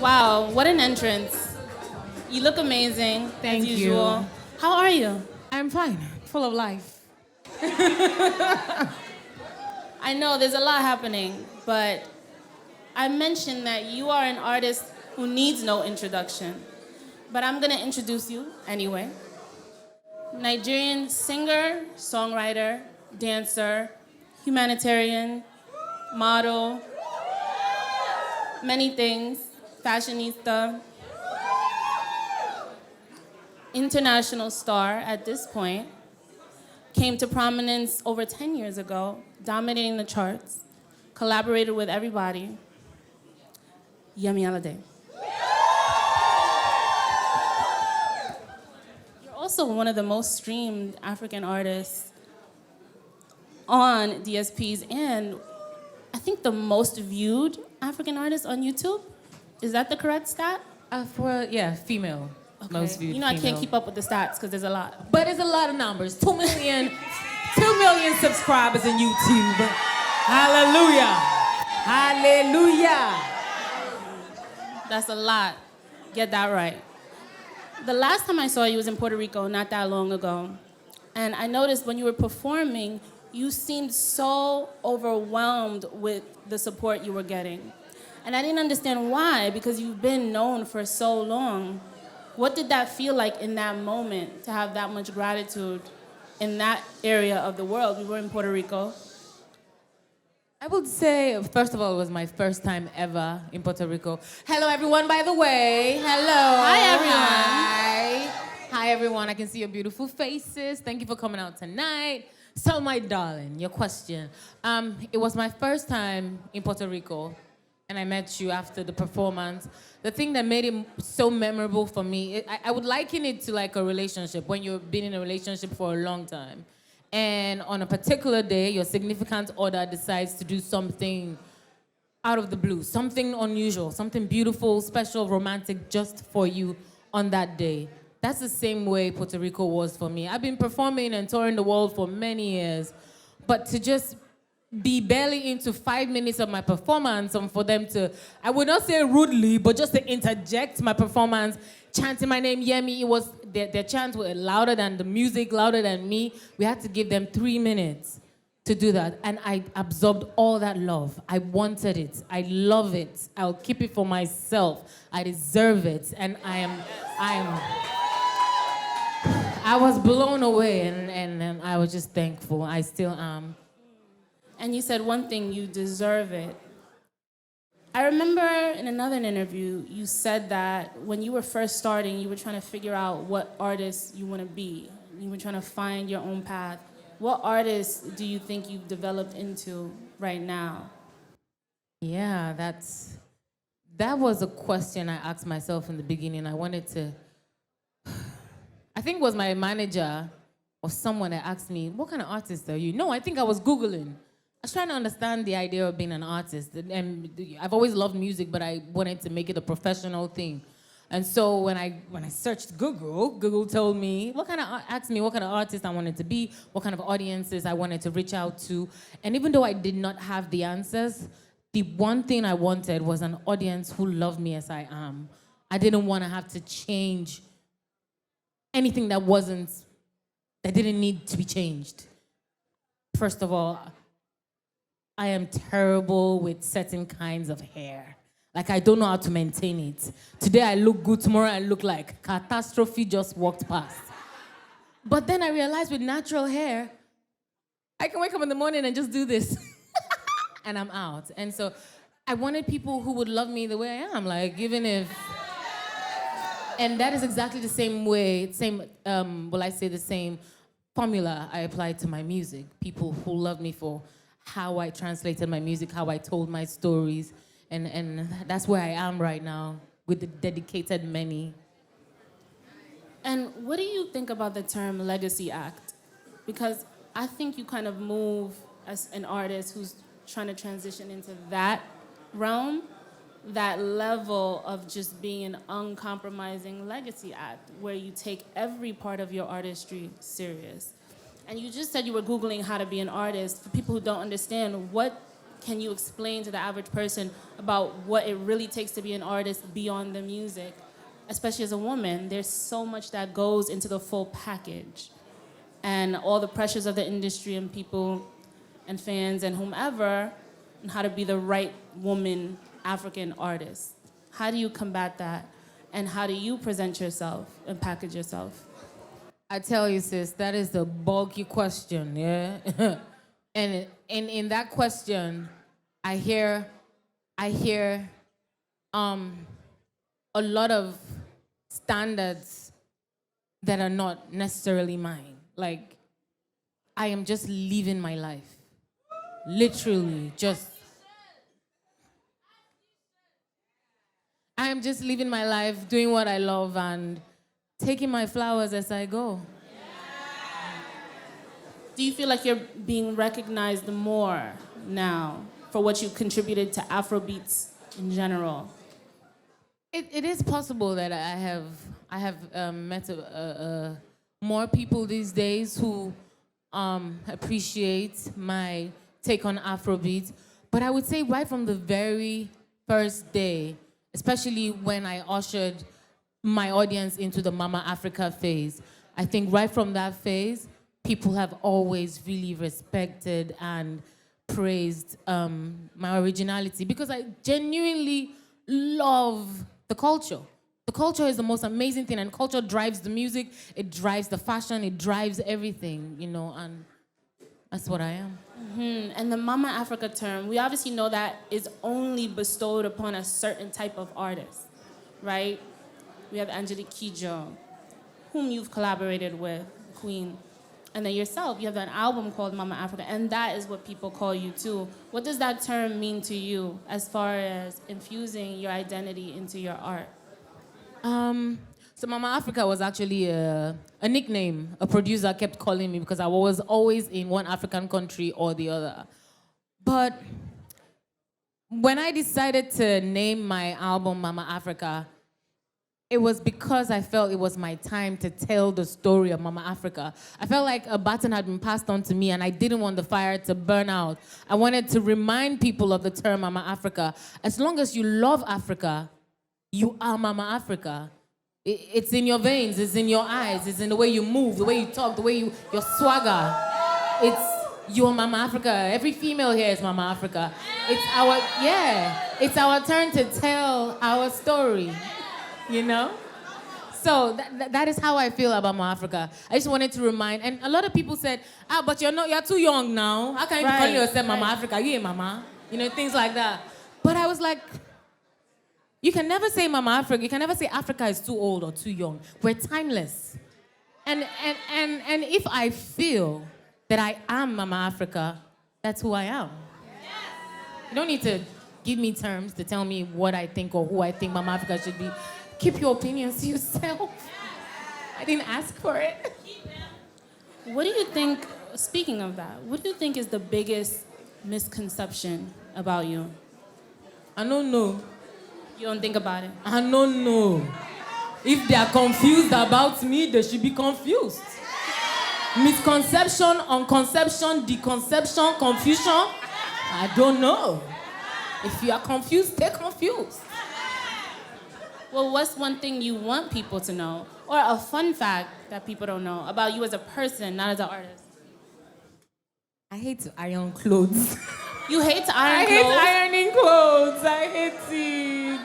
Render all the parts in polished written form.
Wow, what an entrance. You look amazing, Thank as usual. you. How are you? I'm fine, full of life. I know there's a lot happening, but I mentioned that you are an artist who needs no introduction. But I'm gonna introduce you anyway. Nigerian singer, songwriter, dancer, humanitarian, model, many things, fashionista, international star at this point, came to prominence over 10 years ago, dominating the charts, collaborated with everybody. Yemi Alade. You're also one of the most streamed African artists on DSPs and I think the most viewed African artist on YouTube. Is that the correct stat? Female. Okay. Most viewed You know I female. can't keep up with the stats because there's a lot. But it's a lot of numbers. 2 million, 2 million subscribers on YouTube. Hallelujah. Hallelujah. That's a lot. Get that right. The last time I saw you was in Puerto Rico, not that long ago. And I noticed when you were performing, you seemed so overwhelmed with the support you were getting. And I didn't understand why, because you've been known for so long. What did that feel like in that moment, to have that much gratitude in that area of the world? We were in Puerto Rico. I would say, first of all, it was my first time ever in Puerto Rico. Hello, everyone, by the way. Hello. Hi, everyone. Hi. Hi, everyone. I can see your beautiful faces. Thank you for coming out tonight. So, my darling, your question. It was my first time in Puerto Rico, and I met you after the performance. The thing that made it so memorable for me, I would liken it to like a relationship, when you've been in a relationship for a long time. And on a particular day, your significant other decides to do something out of the blue, something unusual, something beautiful, special, romantic, just for you on that day. That's the same way Puerto Rico was for me. I've been performing and touring the world for many years, but to just be barely into 5 minutes of my performance and for them to, I would not say rudely, but just to interject my performance, chanting my name, Yemi, it was, their chants were louder than the music, louder than me. We had to give them 3 minutes to do that. And I absorbed all that love. I wanted it. I love it. I'll keep it for myself. I deserve it. And I was blown away and I was just thankful. I still am. And you said one thing, you deserve it. I remember in another interview, you said that when you were first starting, you were trying to figure out what artist you want to be. You were trying to find your own path. What artist do you think you've developed into right now? Yeah, that was a question I asked myself in the beginning. I think it was my manager or someone that asked me, what kind of artist are you? No, I think I was Googling. I was trying to understand the idea of being an artist. And I've always loved music, but I wanted to make it a professional thing. And so when I searched Google told me, asked me what kind of artist I wanted to be, what kind of audiences I wanted to reach out to. And even though I did not have the answers, the one thing I wanted was an audience who loved me as I am. I didn't want to have to change anything that didn't need to be changed. First of all, I am terrible with certain kinds of hair. Like, I don't know how to maintain it. Today I look good, tomorrow I look like catastrophe just walked past. But then I realized with natural hair, I can wake up in the morning and just do this. And I'm out. And so I wanted people who would love me the way I am, like, even if... And that is exactly the same formula I applied to my music. People who love me for how I translated my music, how I told my stories. And that's where I am right now, with the dedicated many. And what do you think about the term legacy act? Because I think you kind of move as an artist who's trying to transition into that realm, that level of just being an uncompromising legacy act, where you take every part of your artistry serious. And you just said you were Googling how to be an artist. For people who don't understand, what can you explain to the average person about what it really takes to be an artist beyond the music? Especially as a woman, there's so much that goes into the full package. And all the pressures of the industry and people and fans and whomever, and how to be the right woman African artist. How do you combat that? And how do you present yourself and package yourself? I tell you, sis, that is the bulky question, yeah? And in that question, I hear a lot of standards that are not necessarily mine. Like, I am just living my life. Literally, I am just living my life, doing what I love, and taking my flowers as I go. Do you feel like you're being recognized more now for what you contributed to Afrobeats in general? It is possible that I have met more people these days who appreciate my take on Afrobeat. But I would say right from the very first day, especially when I ushered my audience into the Mama Africa phase, I think right from that phase, people have always really respected and praised my originality because I genuinely love the culture. The culture is the most amazing thing, and culture drives the music, it drives the fashion, it drives everything, you know, and that's what I am. Mm-hmm. And the Mama Africa term, we obviously know that is only bestowed upon a certain type of artist, right? We have Angelique Kidjo, whom you've collaborated with, Queen. And then yourself, you have an album called Mama Africa, and that is what people call you too. What does that term mean to you as far as infusing your identity into your art? So Mama Africa was actually a nickname a producer kept calling me because I was always in one African country or the other. But when I decided to name my album Mama Africa, it was because I felt it was my time to tell the story of Mama Africa. I felt like a baton had been passed on to me and I didn't want the fire to burn out. I wanted to remind people of the term Mama Africa. As long as you love Africa, you are Mama Africa. It's in your veins, it's in your eyes, it's in the way you move, the way you talk, the way your swagger. You're Mama Africa. Every female here is Mama Africa. It's our turn to tell our story. You know? So that is how I feel about Mama Africa. I just wanted to remind, and a lot of people said, but you're too young now. How can you call yourself Mama Africa? You ain't Mama. You know, things like that. But I was like, you can never say Mama Africa. You can never say Africa is too old or too young. We're timeless. And if I feel that I am Mama Africa, that's who I am. You don't need to give me terms to tell me what I think or who I think Mama Africa should be. Keep your opinions to yourself. I didn't ask for it. What do you think, speaking of that, what do you think is the biggest misconception about you? I don't know. You don't think about it? I don't know. If they are confused about me, they should be confused. Misconception, unconception, deconception, confusion. I don't know. If you are confused, stay confused. Well, what's one thing you want people to know? Or a fun fact that people don't know about you as a person, not as an artist? I hate to iron clothes. You hate to iron clothes? I hate ironing clothes. I hate it.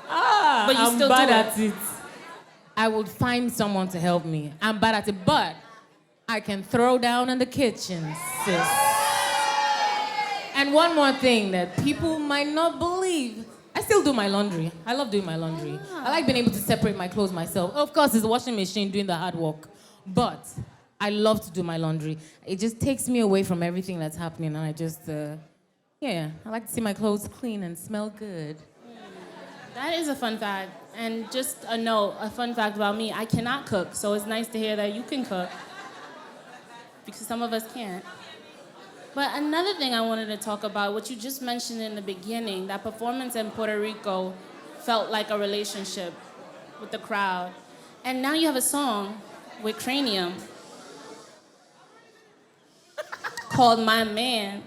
But you I'm still bad do at it. I would find someone to help me. I'm bad at it, but I can throw down in the kitchen, sis. And one more thing that people might not believe. I still do my laundry. I love doing my laundry. I like being able to separate my clothes myself. Of course, it's the washing machine doing the hard work. But I love to do my laundry. It just takes me away from everything that's happening. And I just, I like to see my clothes clean and smell good. That is a fun fact. And just a note, a fun fact about me, I cannot cook. So it's nice to hear that you can cook. Because some of us can't. But another thing I wanted to talk about, what you just mentioned in the beginning, that performance in Puerto Rico felt like a relationship with the crowd. And now you have a song with Cranium called My Man.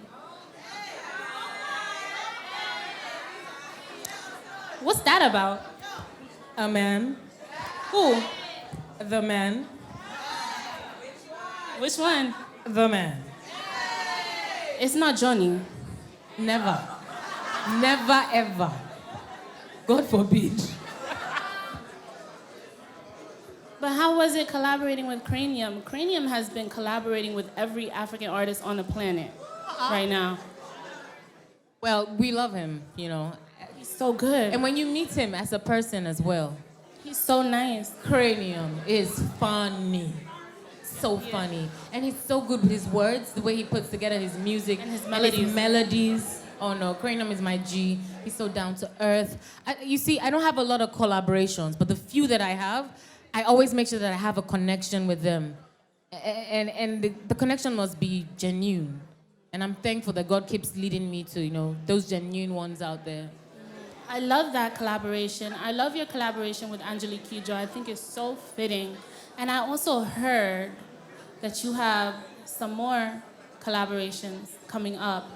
What's that about? A man. Who? The man. Which one? The man. It's not Johnny. Never. Never ever. God forbid. But how was it collaborating with Cranium? Cranium has been collaborating with every African artist on the planet right now. Well, we love him, you know. He's so good. And when you meet him as a person as well, He's so nice. Cranium is funny. So funny. And he's so good with his words, the way he puts together his music And his melodies. melodies. Oh no, Cranium is my G. He's so down to earth. You see, I don't have a lot of collaborations, but the few that I have, I always make sure that I have a connection with them. And the connection must be genuine. And I'm thankful that God keeps leading me to, you know, those genuine ones out there. I love that collaboration. I love your collaboration with Angelique Kidjo. I think it's so fitting. And I also heard that you have some more collaborations coming up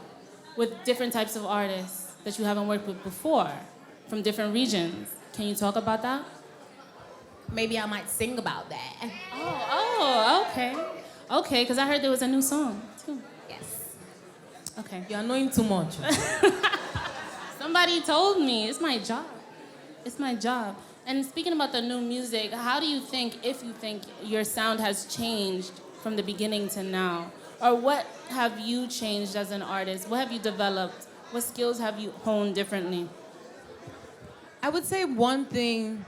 with different types of artists that you haven't worked with before from different regions. Can you talk about that? Maybe I might sing about that. Okay. Okay, because I heard there was a new song, too. Yes. Okay. You're annoying too much. Somebody told me. It's my job. It's my job. And speaking about the new music, how do you think, if you think, your sound has changed from the beginning to now? Or what have you changed as an artist? What have you developed? What skills have you honed differently? I would say one thing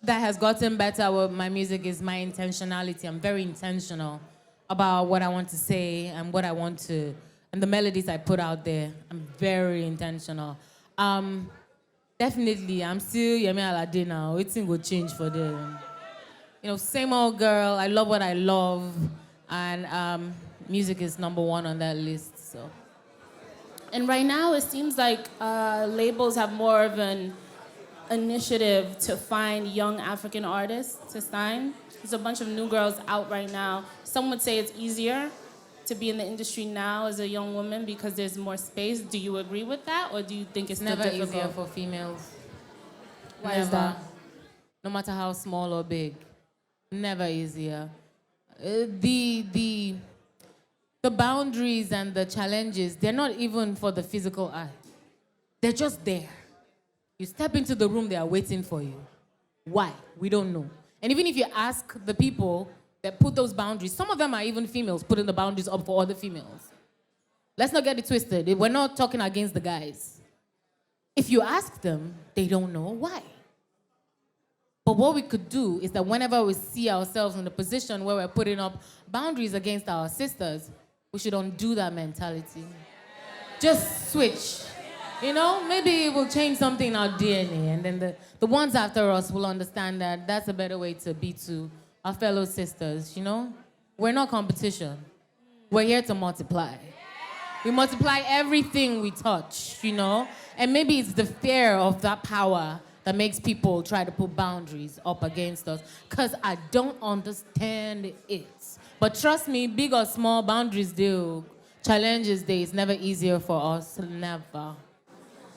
that has gotten better with my music is my intentionality. I'm very intentional about what I want to say and what I want to, and the melodies I put out there. I'm very intentional. Definitely, I'm still Yemi Alade now. Everything will change for them. You know, same old girl. I love what I love, and music is number one on that list. So, And right now, it seems like labels have more of an initiative to find young African artists to sign. There's a bunch of new girls out right now. Some would say it's easier to be in the industry now as a young woman because there's more space. Do you agree with that, or do you think it's still never difficult? easier for females. Why Never. is that? No matter how small or big, never easier. The boundaries and the challenges, they're not even for the physical eye. They're just there. You step into the room, they are waiting for you. Why? We don't know. And even if you ask the people that put those boundaries, some of them are even females putting the boundaries up for other females. Let's not get it twisted. We're not talking against the guys. If you ask them, they don't know why. But what we could do is that whenever we see ourselves in a position where we're putting up boundaries against our sisters, we should undo that mentality. Just switch. You know, maybe it will change something in our DNA, and then the ones after us will understand that that's a better way to be to our fellow sisters, you know? We're not competition. We're here to multiply. We multiply everything we touch, you know? And maybe it's the fear of that power that makes people try to put boundaries up against us, because I don't understand it. But trust me, big or small, boundaries do. Challenges day, it's never easier for us, never.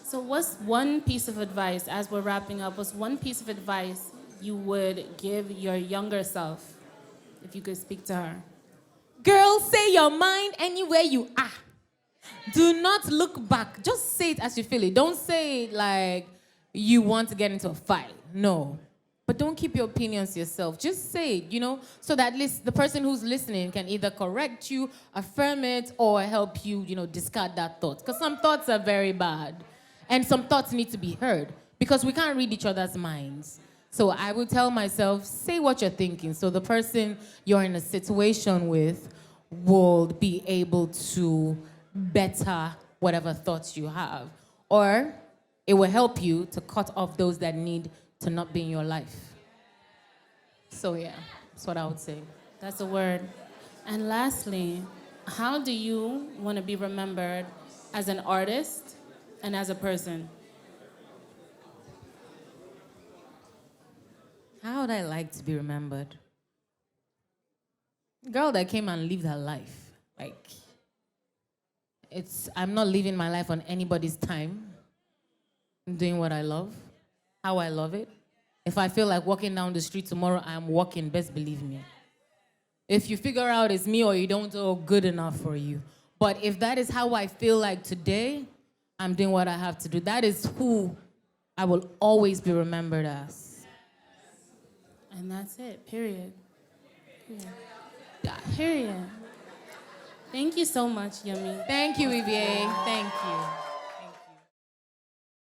So what's one piece of advice, as we're wrapping up, what's one piece of advice you would give your younger self, if you could speak to her? Girl, say your mind anywhere you are. Do not look back. Just say it as you feel it. Don't say it like you want to get into a fight. No. But don't keep your opinions to yourself. Just say it, you know, so that at least the person who's listening can either correct you, affirm it, or help you, you know, discard that thought. Because some thoughts are very bad. And some thoughts need to be heard. Because we can't read each other's minds. So I would tell myself, say what you're thinking. So the person you're in a situation with will be able to better whatever thoughts you have. Or it will help you to cut off those that need to not be in your life. So yeah, that's what I would say. That's a word. And lastly, how do you want to be remembered as an artist and as a person? How would I like to be remembered? Girl that came and lived her life. I'm not living my life on anybody's time. I'm doing what I love, how I love it. If I feel like walking down the street tomorrow, I'm walking, best believe me. If you figure out it's me or you don't, oh, good enough for you. But if that is how I feel like today, I'm doing what I have to do. That is who I will always be remembered as. And that's it, period. Period. Yeah. Period. Thank you so much, Yemi. Thank you, Ivie. Thank you.